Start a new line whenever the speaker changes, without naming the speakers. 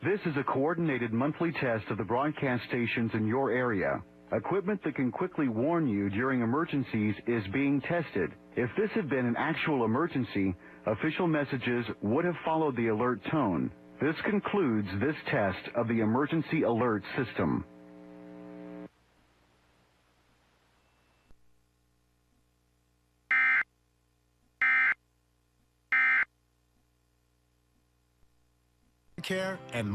This is a coordinated monthly test of the broadcast stations in your area. Equipment that can quickly warn you during emergencies is being tested. If this had been an actual emergency, official messages would have followed the alert tone. This concludes this test of the emergency alert system.
Care and